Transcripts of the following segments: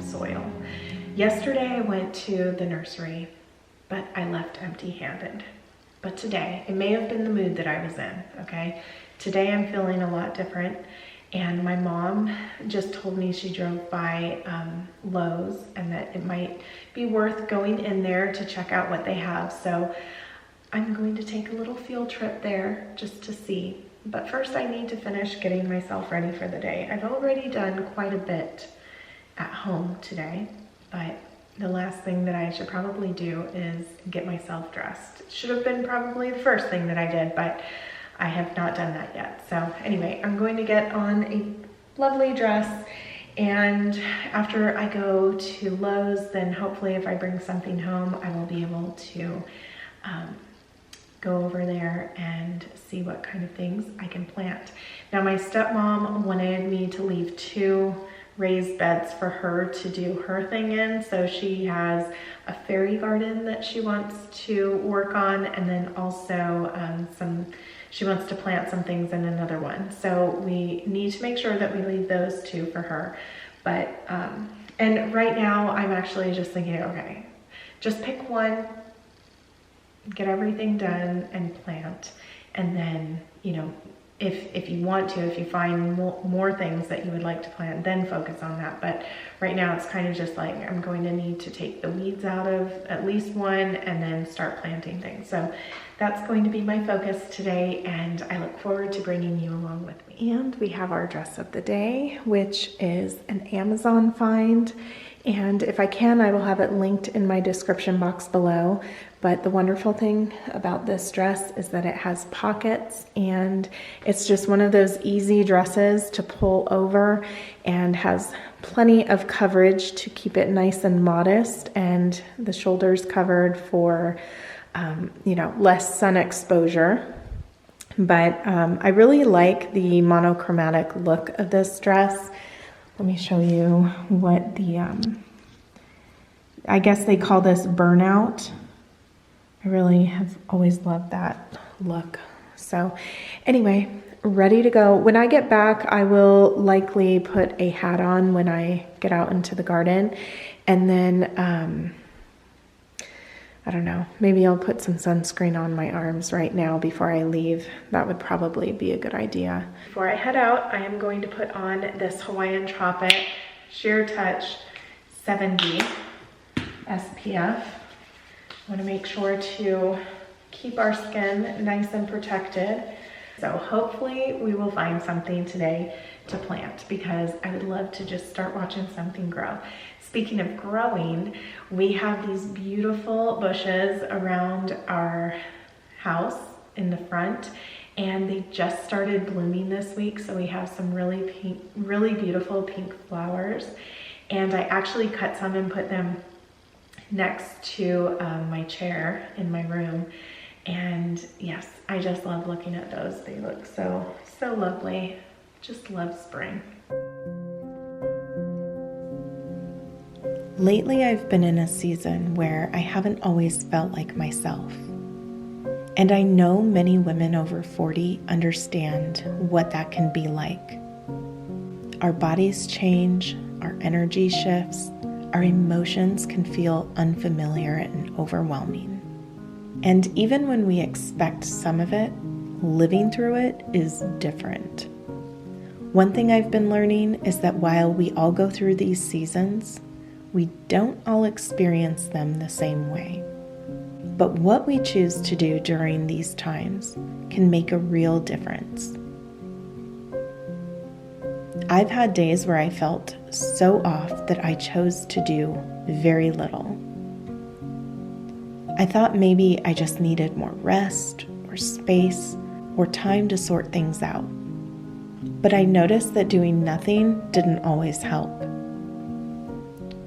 soil. Yesterday I went to the nursery, but I left empty-handed. But today, it may have been the mood that I was in, okay? Today I'm feeling a lot different, and my mom just told me she drove by Lowe's and that it might be worth going in there to check out what they have. So I'm going to take a little field trip there just to see. But first I need to finish getting myself ready for the day. I've already done quite a bit at home today, but the last thing that I should probably do is get myself dressed. It should have been probably the first thing that I did, but I have not done that yet. So anyway, I'm going to get on a lovely dress, and after I go to Lowe's, then hopefully if I bring something home, I will be able to go over there and see what kind of things I can plant. Now my stepmom wanted me to leave 2 raised beds for her to do her thing in. So she has a fairy garden that she wants to work on, and then also she wants to plant some things in another one. So we need to make sure that we leave those 2 for her. But, and right now I'm actually just thinking, okay, just pick one, get everything done and plant. And then, you know, if you want to, if you find more things that you would like to plant, then focus on that. But right now it's kind of just like, I'm going to need to take the weeds out of at least one and then start planting things. So that's going to be my focus today, and I look forward to bringing you along with me. And we have our dress of the day, which is an Amazon find. And if I can, I will have it linked in my description box below. But the wonderful thing about this dress is that it has pockets, and it's just one of those easy dresses to pull over and has plenty of coverage to keep it nice and modest, and the shoulders covered for, you know, less sun exposure. But I really like the monochromatic look of this dress. Let me show you what the, I guess they call this burnout. I really have always loved that look. So anyway, ready to go. When I get back, I will likely put a hat on when I get out into the garden. And then, I don't know, maybe I'll put some sunscreen on my arms right now before I leave. That would probably be a good idea. Before I head out, I am going to put on this Hawaiian Tropic Sheer Touch 70 SPF. I want to make sure to keep our skin nice and protected. So hopefully we will find something today to plant, because I would love to just start watching something grow. Speaking of growing, we have these beautiful bushes around our house in the front, and they just started blooming this week. So we have some really beautiful pink flowers, and I actually cut some and put them next to my chair in my room. And yes, I just love looking at those. They look so lovely. Just love spring. Lately, I've been in a season where I haven't always felt like myself. And I know many women over 40 understand what that can be like. Our bodies change, our energy shifts, our emotions can feel unfamiliar and overwhelming. And even when we expect some of it, living through it is different. One thing I've been learning is that while we all go through these seasons, we don't all experience them the same way. But what we choose to do during these times can make a real difference. I've had days where I felt so off that I chose to do very little. I thought maybe I just needed more rest or space or time to sort things out. But I noticed that doing nothing didn't always help.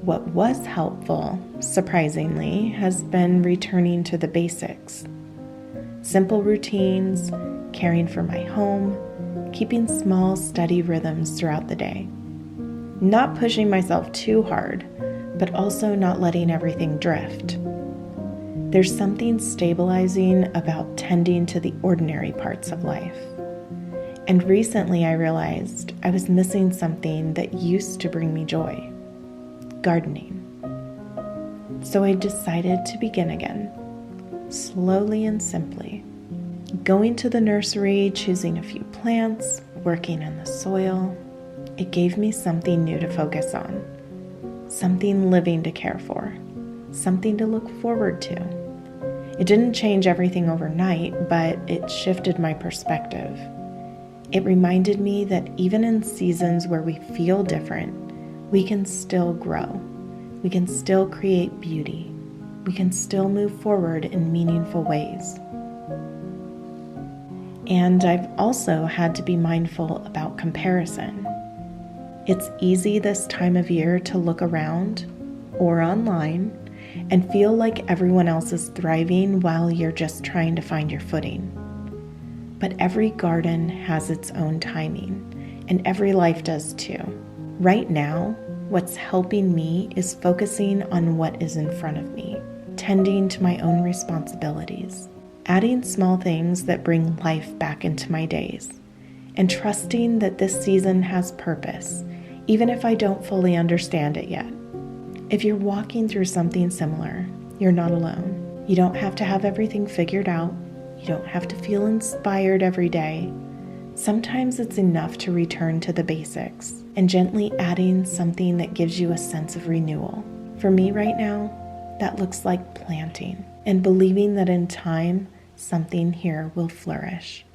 What was helpful, surprisingly, has been returning to the basics. Simple routines, caring for my home, keeping small, steady rhythms throughout the day. Not pushing myself too hard, but also not letting everything drift. There's something stabilizing about tending to the ordinary parts of life. And recently I realized I was missing something that used to bring me joy: gardening. So I decided to begin again, slowly and simply. Going to the nursery, choosing a few plants, working in the soil. It gave me something new to focus on, something living to care for, something to look forward to. It didn't change everything overnight, but it shifted my perspective. It reminded me that even in seasons where we feel different, we can still grow. We can still create beauty. We can still move forward in meaningful ways. And I've also had to be mindful about comparison. It's easy this time of year to look around or online and feel like everyone else is thriving while you're just trying to find your footing. But every garden has its own timing, and every life does too. Right now, what's helping me is focusing on what is in front of me, tending to my own responsibilities, adding small things that bring life back into my days, and trusting that this season has purpose, even if I don't fully understand it yet. If you're walking through something similar, you're not alone. You don't have to have everything figured out. You don't have to feel inspired every day. Sometimes it's enough to return to the basics and gently adding something that gives you a sense of renewal. For me right now, that looks like planting and believing that in time, something here will flourish.